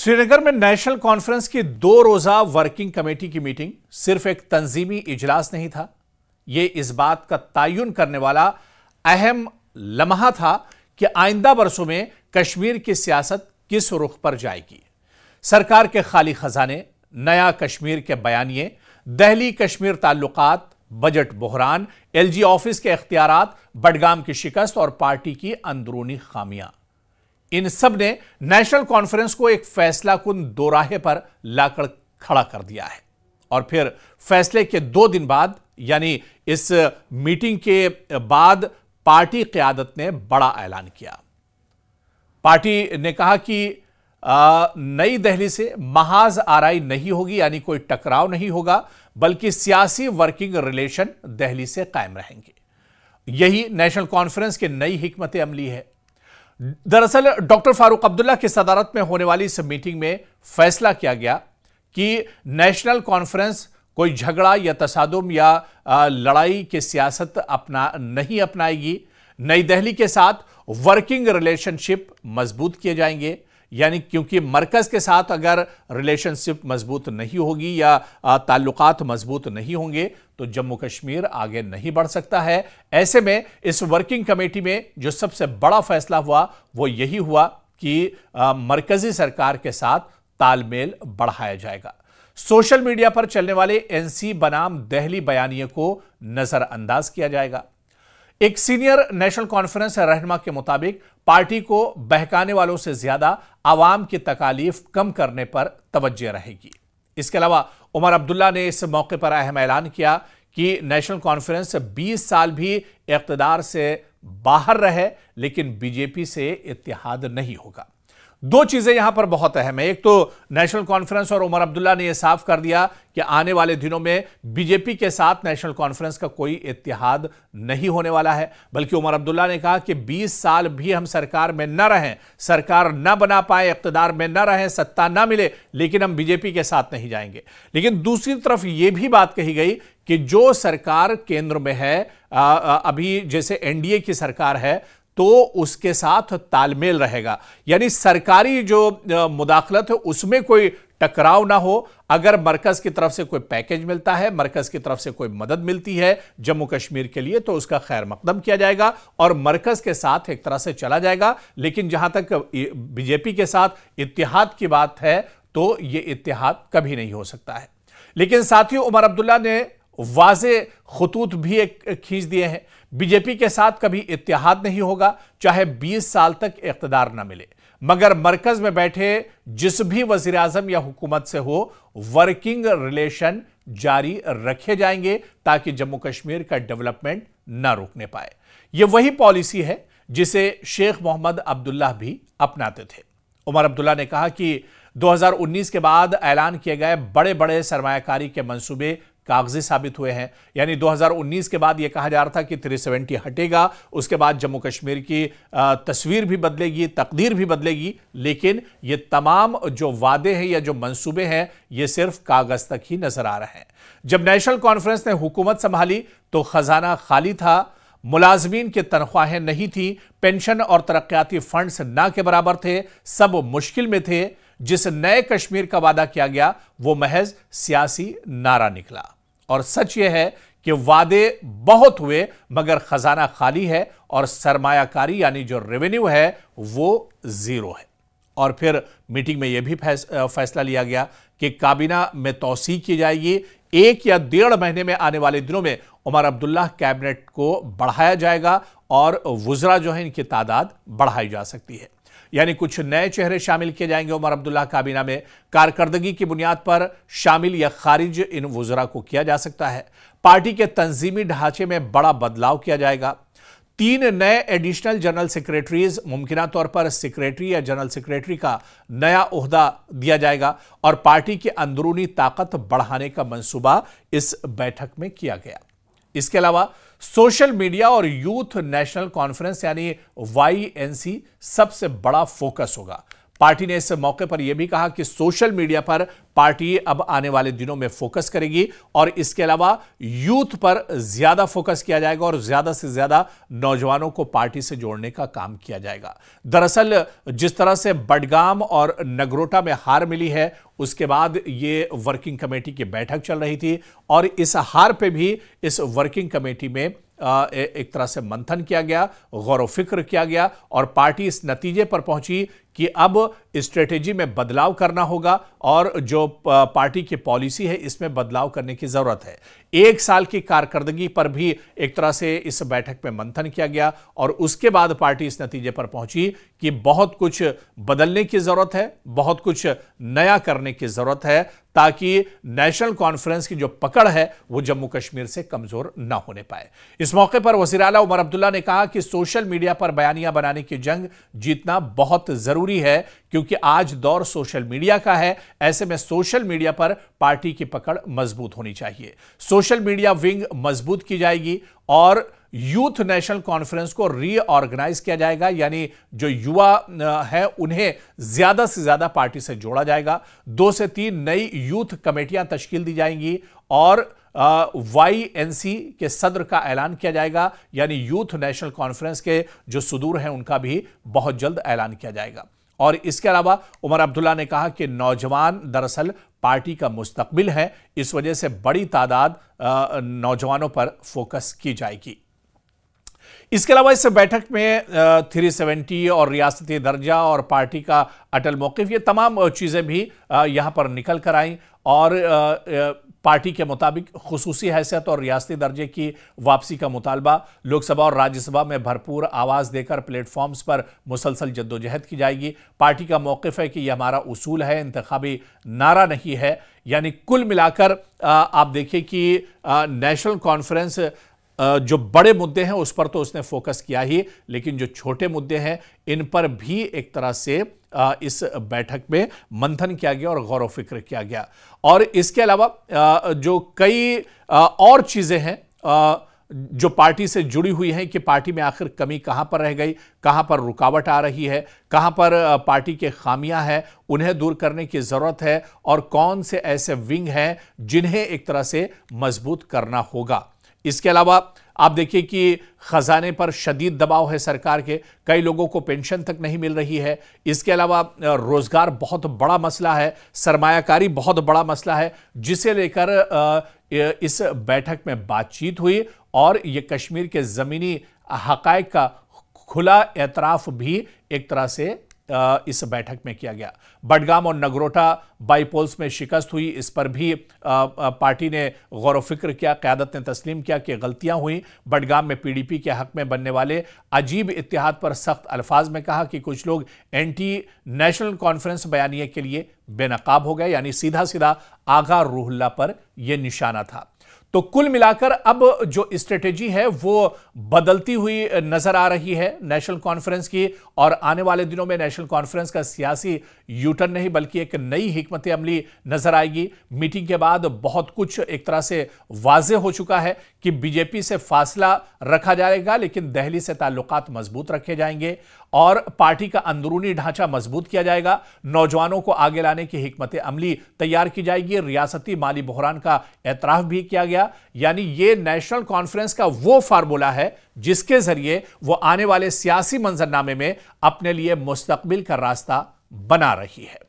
श्रीनगर में national conference की 2 रोजा वर्किंग कमेटी की मीटिंग सिर्फ एक तंजीमी इजलास नहीं था, यह इस बात का तयन करने वाला अहम लम्हा था कि आइंदा वर्षों में कश्मीर की सियासत किस रुख पर जाएगी। सरकार के खाली खजाने, नया कश्मीर के बयानिए, दिल्ली कश्मीर ताल्लुकात, बजट बहरान, एलजी ऑफिस के इख्तियारात, बडगाम की शिकस्त और पार्टी की अंदरूनी खामियां, इन सब ने नेशनल कॉन्फ्रेंस को एक फैसला कुन दोराहे पर लाकर खड़ा कर दिया है। और फिर फैसले के 2 दिन बाद, यानी इस मीटिंग के बाद, पार्टी क़यादत ने बड़ा ऐलान किया। पार्टी ने कहा कि नई दिल्ली से महाज आरई नहीं होगी, यानी कोई टकराव नहीं होगा, बल्कि सियासी वर्किंग रिलेशन दिल्ली से कायम रहेंगे। यही नेशनल कॉन्फ्रेंस की नई हिकमत अमली है। दरअसल डॉक्टर फारूक अब्दुल्ला की सदारत में होने वाली इस मीटिंग में फैसला किया गया कि नेशनल कॉन्फ्रेंस कोई झगड़ा या तसादुम या लड़ाई की सियासत नहीं अपनाएगी। नई दिल्ली के साथ वर्किंग रिलेशनशिप मजबूत किए जाएंगे, यानी क्योंकि मरकज के साथ अगर रिलेशनशिप मजबूत नहीं होगी या ताल्लुकात मजबूत नहीं होंगे तो जम्मू कश्मीर आगे नहीं बढ़ सकता है। ऐसे में इस वर्किंग कमेटी में जो सबसे बड़ा फैसला हुआ वो यही हुआ कि मरकजी सरकार के साथ तालमेल बढ़ाया जाएगा। सोशल मीडिया पर चलने वाले एनसी बनाम दिल्ली बयानिए को नजरअंदाज किया जाएगा। एक सीनियर नेशनल कॉन्फ्रेंस रहनुमा के मुताबिक पार्टी को बहकाने वालों से ज्यादा आवाम की तकालीफ कम करने पर तवज्जो रहेगी। इसके अलावा उमर अब्दुल्ला ने इस मौके पर अहम ऐलान किया कि नेशनल कॉन्फ्रेंस 20 साल भी इख्तिदार से बाहर रहे लेकिन बीजेपी से इत्तेहाद नहीं होगा। 2 चीजें यहां पर बहुत अहम है। एक तो नेशनल कॉन्फ्रेंस और उमर अब्दुल्ला ने यह साफ कर दिया कि आने वाले दिनों में बीजेपी के साथ नेशनल कॉन्फ्रेंस का कोई इत्तेहाद नहीं होने वाला है, बल्कि उमर अब्दुल्ला ने कहा कि 20 साल भी हम सरकार में न रहें, सरकार न बना पाए, इख्तिदार में न रहें, सत्ता न मिले, लेकिन हम बीजेपी के साथ नहीं जाएंगे। लेकिन दूसरी तरफ यह भी बात कही गई कि जो सरकार केंद्र में है, अभी जैसे एनडीए की सरकार है, तो उसके साथ तालमेल रहेगा, यानी सरकारी जो मुदाखलत है उसमें कोई टकराव ना हो। अगर मरकज की तरफ से कोई पैकेज मिलता है, मरकज की तरफ से कोई मदद मिलती है जम्मू कश्मीर के लिए, तो उसका खैर मकदम किया जाएगा और मरकज के साथ एक तरह से चला जाएगा। लेकिन जहां तक बीजेपी के साथ इत्तेहाद की बात है तो यह इत्तेहाद कभी नहीं हो सकता है। लेकिन साथियों, उमर अब्दुल्ला ने वाज़े खतूत भी एक खींच दिए हैं। बीजेपी के साथ कभी इत्तेहाद नहीं होगा, चाहे 20 साल तक इख्तिदार न मिले, मगर मरकज में बैठे जिस भी वजीर आजम या हुकूमत से हो, वर्किंग रिलेशन जारी रखे जाएंगे ताकि जम्मू कश्मीर का डेवलपमेंट न रुकने पाए। यह वही पॉलिसी है जिसे शेख मोहम्मद अब्दुल्ला भी अपनाते थे। उमर अब्दुल्ला ने कहा कि 2019 के बाद ऐलान किए गए बड़े बड़े सरमायाकारी के मंसूबे कागजी साबित हुए हैं। यानी 2019 के बाद यह कहा जा रहा था कि 370 हटेगा, उसके बाद जम्मू कश्मीर की तस्वीर भी बदलेगी, तकदीर भी बदलेगी, लेकिन ये तमाम जो वादे हैं या जो मंसूबे हैं ये सिर्फ कागज तक ही नजर आ रहे हैं। जब नेशनल कॉन्फ्रेंस ने हुकूमत संभाली तो खजाना खाली था, मुलाजमीन की तनख्वाहें नहीं थी, पेंशन और तरक्याती फंड्स ना के बराबर थे, सब मुश्किल में थे। जिस नए कश्मीर का वादा किया गया वो महज सियासी नारा निकला। और सच यह है कि वादे बहुत हुए मगर खजाना खाली है और सरमायाकारी यानी जो रेवेन्यू है वो जीरो है। और फिर मीटिंग में यह भी फैसला लिया गया कि काबीना में तौसीक की जाएगी। 1 या 1.5 महीने में आने वाले दिनों में उमर अब्दुल्ला कैबिनेट को बढ़ाया जाएगा और वुज़रा जो है इनकी तादाद बढ़ाई जा सकती है, यानी कुछ नए चेहरे शामिल किए जाएंगे उमर अब्दुल्ला काबीना में। कारकर्दगी की बुनियाद पर शामिल या खारिज इन वुज़रा को किया जा सकता है। पार्टी के तंजीमी ढांचे में बड़ा बदलाव किया जाएगा। 3 नए एडिशनल जनरल सेक्रेटरीज, मुमकिना तौर पर सेक्रेटरी या जनरल सेक्रेटरी का नया ओहदा दिया जाएगा और पार्टी की अंदरूनी ताकत बढ़ाने का मंसूबा इस बैठक में किया गया। इसके अलावा सोशल मीडिया और यूथ नेशनल कॉन्फ्रेंस यानी YNC सबसे बड़ा फोकस होगा। पार्टी ने इस मौके पर यह भी कहा कि सोशल मीडिया पर पार्टी अब आने वाले दिनों में फोकस करेगी और इसके अलावा यूथ पर ज्यादा फोकस किया जाएगा और ज्यादा से ज्यादा नौजवानों को पार्टी से जोड़ने का काम किया जाएगा। दरअसल जिस तरह से बडगाम और नगरोटा में हार मिली है, उसके बाद ये वर्किंग कमेटी की बैठक चल रही थी और इस हार पे भी इस वर्किंग कमेटी में एक तरह से मंथन किया गया, गौर फिक्र किया गया और पार्टी इस नतीजे पर पहुंची कि अब स्ट्रेटेजी में बदलाव करना होगा और जो पार्टी की पॉलिसी है इसमें बदलाव करने की जरूरत है। 1 साल की कारकर्दगी पर भी एक तरह से इस बैठक में मंथन किया गया और उसके बाद पार्टी इस नतीजे पर पहुंची कि बहुत कुछ बदलने की जरूरत है, बहुत कुछ नया करने की जरूरत है ताकि नेशनल कॉन्फ्रेंस की जो पकड़ है वो जम्मू कश्मीर से कमजोर ना होने पाए। इस मौके पर वज़ीर आला उमर अब्दुल्ला ने कहा कि सोशल मीडिया पर बयानियां बनाने की जंग जीतना बहुत जरूरी है क्योंकि आज दौर सोशल मीडिया का है। ऐसे में सोशल मीडिया पर पार्टी की पकड़ मजबूत होनी चाहिए। सोशल मीडिया विंग मजबूत की जाएगी और यूथ नेशनल कॉन्फ्रेंस को रीऑर्गेनाइज किया जाएगा, यानी जो युवा है उन्हें ज्यादा से ज्यादा पार्टी से जोड़ा जाएगा। 2 से 3 नई यूथ कमेटियां तश्कील दी जाएंगी और YNC के सदर का ऐलान किया जाएगा, यानी यूथ नेशनल कॉन्फ्रेंस के जो सदूर हैं उनका भी बहुत जल्द ऐलान किया जाएगा। और इसके अलावा उमर अब्दुल्ला ने कहा कि नौजवान दरअसल पार्टी का मुस्तकबिल है, इस वजह से बड़ी तादाद नौजवानों पर फोकस की जाएगी। इसके अलावा इस बैठक में 370 और रियासती दर्जा और पार्टी का अटल मौक़िफ़, ये तमाम चीज़ें भी यहां पर निकल कर आईं और पार्टी के मुताबिक खुसूसी हैसियत और रियासती दर्जे की वापसी का मुतालबा, लोकसभा और राज्यसभा में भरपूर आवाज़ देकर प्लेटफॉर्म्स पर मुसलसल जद्दोजहद की जाएगी। पार्टी का मौक़िफ़ है कि यह हमारा उसूल है, इंतखाबी नारा नहीं है। यानी कुल मिलाकर आप देखिए कि नेशनल कॉन्फ्रेंस जो बड़े मुद्दे हैं उस पर तो उसने फोकस किया ही, लेकिन जो छोटे मुद्दे हैं इन पर भी एक तरह से इस बैठक में मंथन किया गया और गौर फिक्र किया गया। और इसके अलावा जो कई और चीजें हैं जो पार्टी से जुड़ी हुई हैं कि पार्टी में आखिर कमी कहां पर रह गई, कहां पर रुकावट आ रही है, कहां पर पार्टी के खामियां हैं, उन्हें दूर करने की जरूरत है और कौन से ऐसे विंग हैं जिन्हें एक तरह से मजबूत करना होगा। इसके अलावा आप देखिए कि खजाने पर शदीद दबाव है सरकार के, कई लोगों को पेंशन तक नहीं मिल रही है। इसके अलावा रोजगार बहुत बड़ा मसला है, सरमायाकारी बहुत बड़ा मसला है, जिसे लेकर इस बैठक में बातचीत हुई और यह कश्मीर के जमीनी हकायक का खुला एतराफ भी एक तरह से इस बैठक में किया गया। बडगाम और नगरोटा बाईपोल्स में शिकस्त हुई, इस पर भी पार्टी ने गौर फिक्र किया, क़यादत ने तस्लीम किया कि गलतियां हुई। बडगाम में PDP के हक में बनने वाले अजीब इत्तेहाद पर सख्त अल्फाज में कहा कि कुछ लोग एंटी नेशनल कॉन्फ्रेंस बयानिए के लिए बेनकाब हो गए, यानी सीधा सीधा आगा रूहुल्लाह पर यह निशाना था। तो कुल मिलाकर अब जो स्ट्रेटेजी है वो बदलती हुई नजर आ रही है नेशनल कॉन्फ्रेंस की, और आने वाले दिनों में नेशनल कॉन्फ्रेंस का सियासी यूटर्न नहीं बल्कि एक नई हिकमत अमली नजर आएगी। मीटिंग के बाद बहुत कुछ एक तरह से वाज़ेह हो चुका है कि बीजेपी से फासला रखा जाएगा लेकिन दिल्ली से ताल्लुकात मजबूत रखे जाएंगे और पार्टी का अंदरूनी ढांचा मजबूत किया जाएगा। नौजवानों को आगे लाने की हिकमत अमली तैयार की जाएगी। रियासती माली बहरान का एतराफ भी किया गया, यानी ये नेशनल कॉन्फ्रेंस का वो फार्मूला है जिसके जरिए वो आने वाले सियासी मंजरनामे में अपने लिए मुस्तकबिल का रास्ता बना रही है।